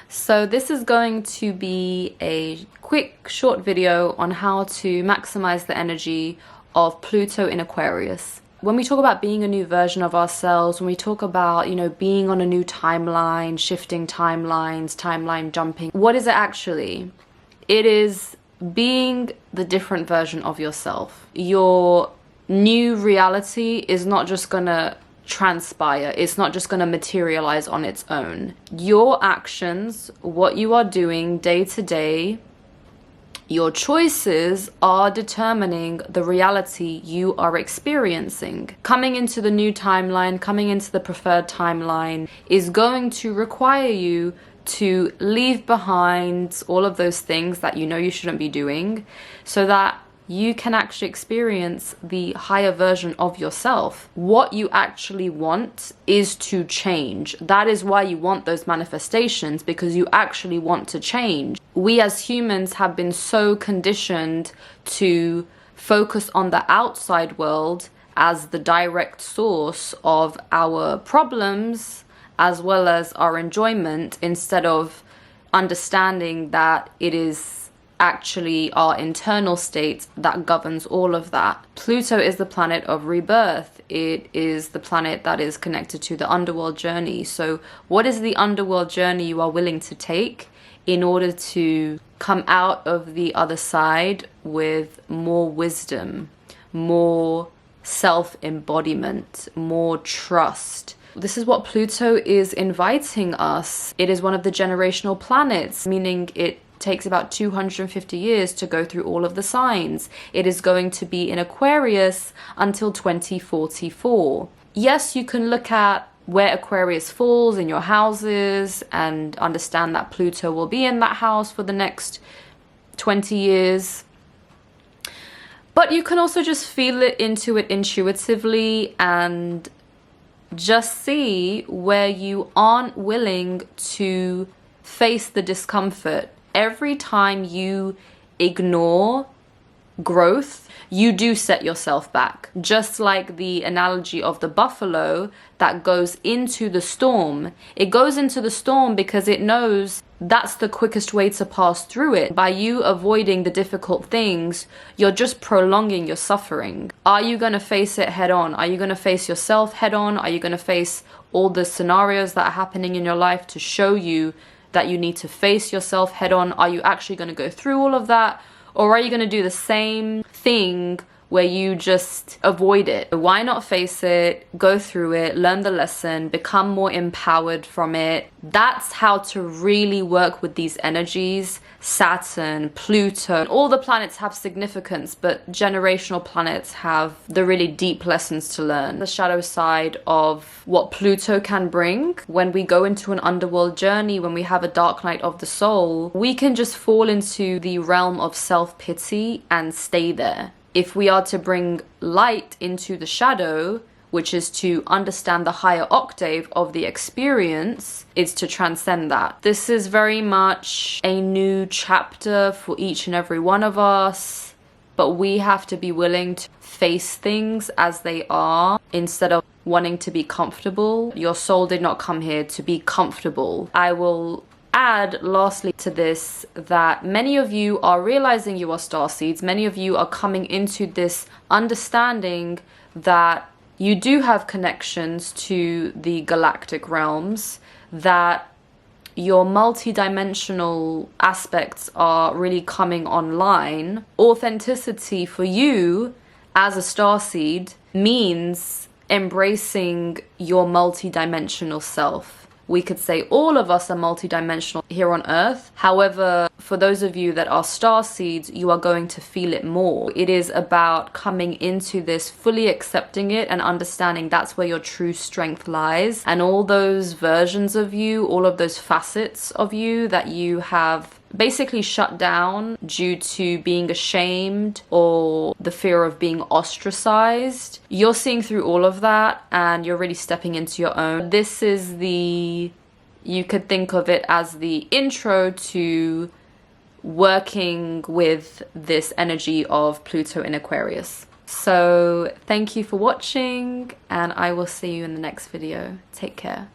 So this is going to be a quick short video on how to maximize the energy of Pluto in Aquarius. When we talk about being a new version of ourselves, when we talk about, being on a new timeline, shifting timelines, timeline jumping, what is it actually? It is being the different version of yourself. Your new reality is not just gonna transpire, it's not just gonna materialize on its own. Your actions, what you are doing day to day, your choices are determining the reality you are experiencing. Coming into the new timeline, coming into the preferred timeline is going to require you to leave behind all of those things that you know you shouldn't be doing so that you can actually experience the higher version of yourself. What you actually want is to change. That is why you want those manifestations, because you actually want to change. We as humans have been so conditioned to focus on the outside world as the direct source of our problems as well as our enjoyment, instead of understanding that it is actually our internal state that governs all of that. Pluto is the planet of rebirth. It is the planet that is connected to the underworld journey. So what is the underworld journey you are willing to take in order to come out of the other side with more wisdom, more self-embodiment, more trust? This is what Pluto is inviting us. It is one of the generational planets, meaning it takes about 250 years to go through all of the signs. It is going to be in Aquarius until 2044. Yes, you can look at where Aquarius falls in your houses and understand that Pluto will be in that house for the next 20 years. But you can also just feel it into it intuitively and just see where you aren't willing to face the discomfort. Every time you ignore growth, you do set yourself back. Just like the analogy of the buffalo that goes into the storm. It goes into the storm because it knows that's the quickest way to pass through it. By you avoiding the difficult things, you're just prolonging your suffering. Are you going to face it head on? Are you going to face yourself head on? Are you going to face all the scenarios that are happening in your life to show you that you need to face yourself head on? Are you actually going to go through all of that? Or are you going to do the same thing where you just avoid it? Why not face it, go through it, learn the lesson, become more empowered from it? That's how to really work with these energies. Saturn, Pluto, all the planets have significance, but generational planets have the really deep lessons to learn. The shadow side of what Pluto can bring. When we go into an underworld journey, when we have a dark night of the soul, we can just fall into the realm of self-pity and stay there. If we are to bring light into the shadow, which is to understand the higher octave of the experience, is to transcend that. This is very much a new chapter for each and every one of us, but we have to be willing to face things as they are instead of wanting to be comfortable. Your soul did not come here to be comfortable. I will add lastly to this that many of you are realizing you are starseeds. Many of you are coming into this understanding that you do have connections to the galactic realms, that your multi-dimensional aspects are really coming online. Authenticity for you as a starseed means embracing your multi-dimensional self. We could say all of us are multidimensional here on Earth. However, for those of you that are starseeds, you are going to feel it more. It is about coming into this, fully accepting it and understanding that's where your true strength lies. And all those versions of you, all of those facets of you that you have basically shut down due to being ashamed or the fear of being ostracized. You're seeing through all of that and you're really stepping into your own. This is you could think of it as the intro to working with this energy of Pluto in Aquarius. So thank you for watching and I will see you in the next video. Take care.